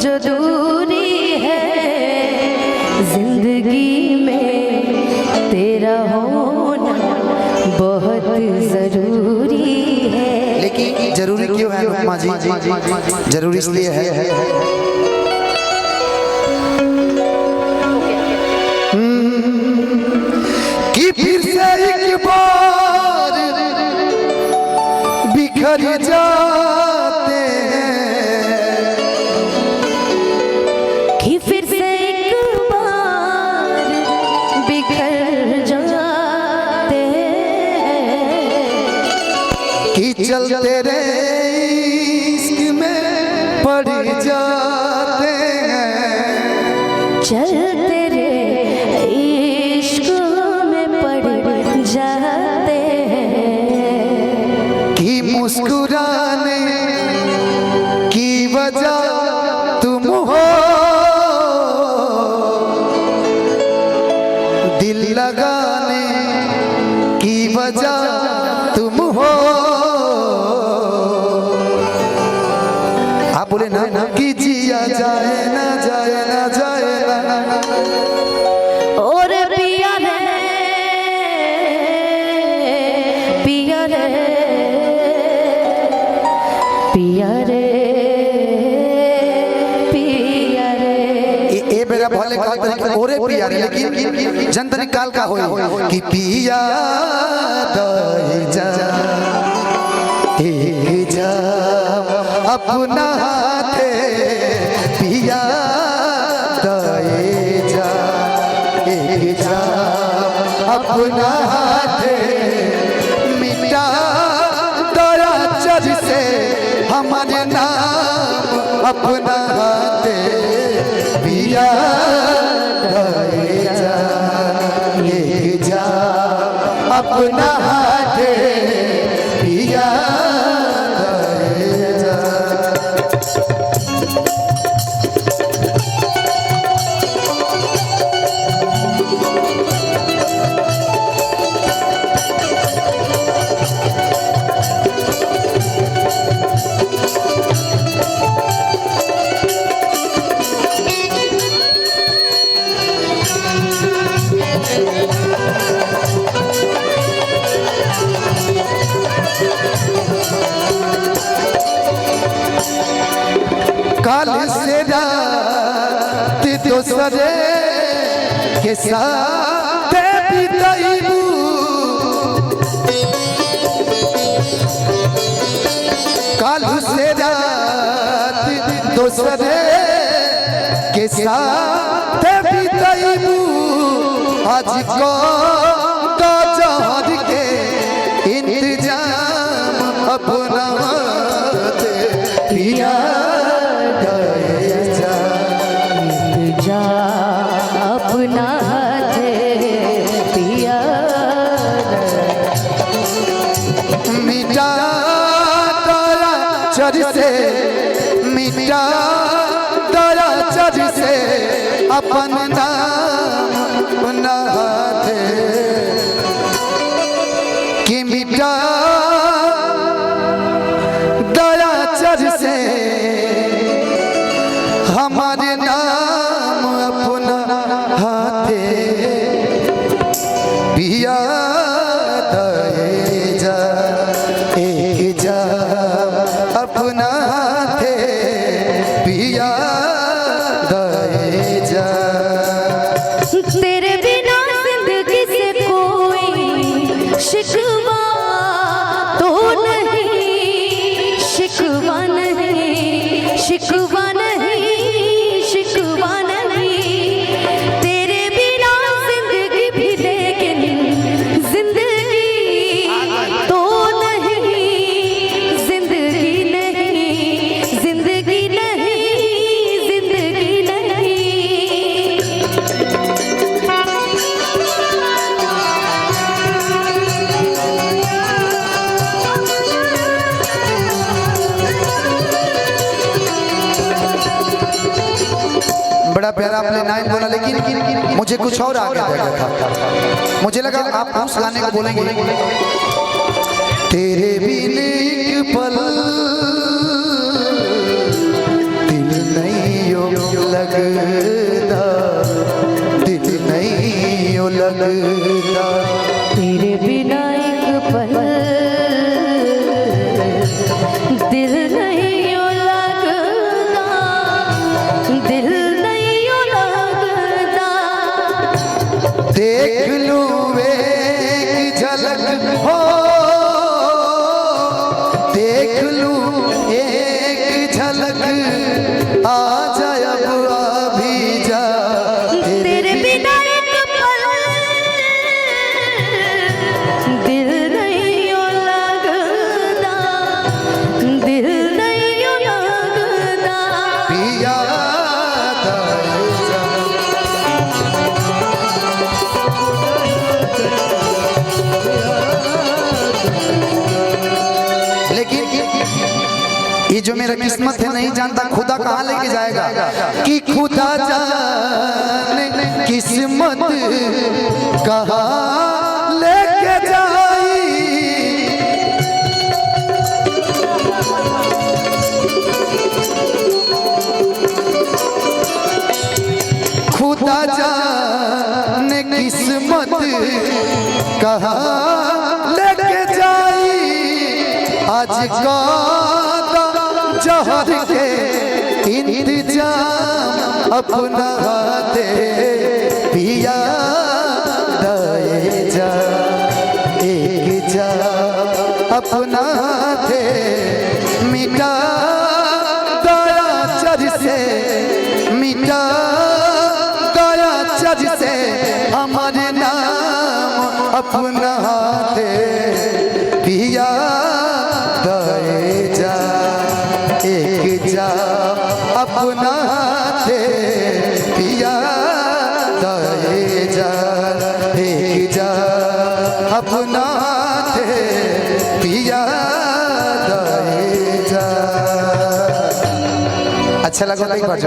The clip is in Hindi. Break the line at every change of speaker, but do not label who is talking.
जो दूरी है जिंदगी में तेरा होना बहुत जरूरी है।
लेकिन जरूरी क्यों है अनुपमा जी? जरूरी इसलिए है कि फिर से एक बार बिखर जाते हैं,
कि फिर से एक बार बिखर जाते हैं,
कि चलते रहे इश्क में पड़ जाते हैं,
चलते रहे इश्क में पड़ जाते हैं,
कि मुस्कुराने की वजह तुम हो, दिल लगाने की वजह तुम हो। आप बोले ना कि जिया जाए ना जाए ना जाए ना।
और पिया रे पिया रे पिया रे पिया रे।
ए मेरा भले कहते हैं कि ओरे पिया रे, लेकिन जनतन काल का होई कि पिया दे जा ए जा अपना हाथे, पिया दे जा ए जा अपना हाथे, मिटा दया चर से हमारे नाम अपना हाथे, पिया दे जा ए जा अपना हाथे, पिया दे जा। काल से रात दोसरे के साथ बिताईबू, काल से रात दोसरे के साथ बिताईबू, आज को तो जहर के इंतजाम अपना दे, पिया
जा अपना हाथे, पिया
मिटा दया चर से, मिटा दया चर से अपन नाम अपना हाथे, कि मिटा दया चर से हमारे नाम अपना हाथे, पिया दे जा ए जा अपना हाथे, पिया दे जा।
तेरे बिना जिंदगी से कोई शिकवा तो नहीं, शिकवा नहीं, शिकवा नहीं, शिकवा नहीं, तेरे बिना जिंदगी भी, लेकिन जिंदगी तो नहीं, जिंदगी नहीं, जिंदगी नहीं, जिंदगी नहीं।
बड़ा प्यारा आपने लाइन बोला, लेकिन मुझे कुछ और आगे लगा था। मुझे लगा आप उस गाने को बोलेंगे, तेरे बिन एक पल दिल नहीं लगता,
तेरे बिना एक पल दिल नहीं यूं लगता, दिल नहीं यूं लगता।
देख लूं एक झलक हो, देख लूं एक झलक, आ जाए अब अभी जा,
तेरे बिना एक पल दिल नहीं यूं लगता, दिल नहीं यूं लगता।
पिया दर जा। लेकिन ये जो मेरा किस्मत है नहीं जानता खुदा कहाँ लेके जाएगा, कि खुदा जाने किस्मत कहाँ लेके जाई। खुदा जाने किस्मत कहाँ लेके जाई। आज का जहर के इंतजाम अपना दे, पिया दे जा, एक जा अपना दे, मिटा दया चर से, मिटा दया चर से हमारे नाम अपना दे, पिया दे जा, एक जा अपना दे, पिया दे जा, एक जा अपना दे, पिया दे जा। अच्छा लगा एक बार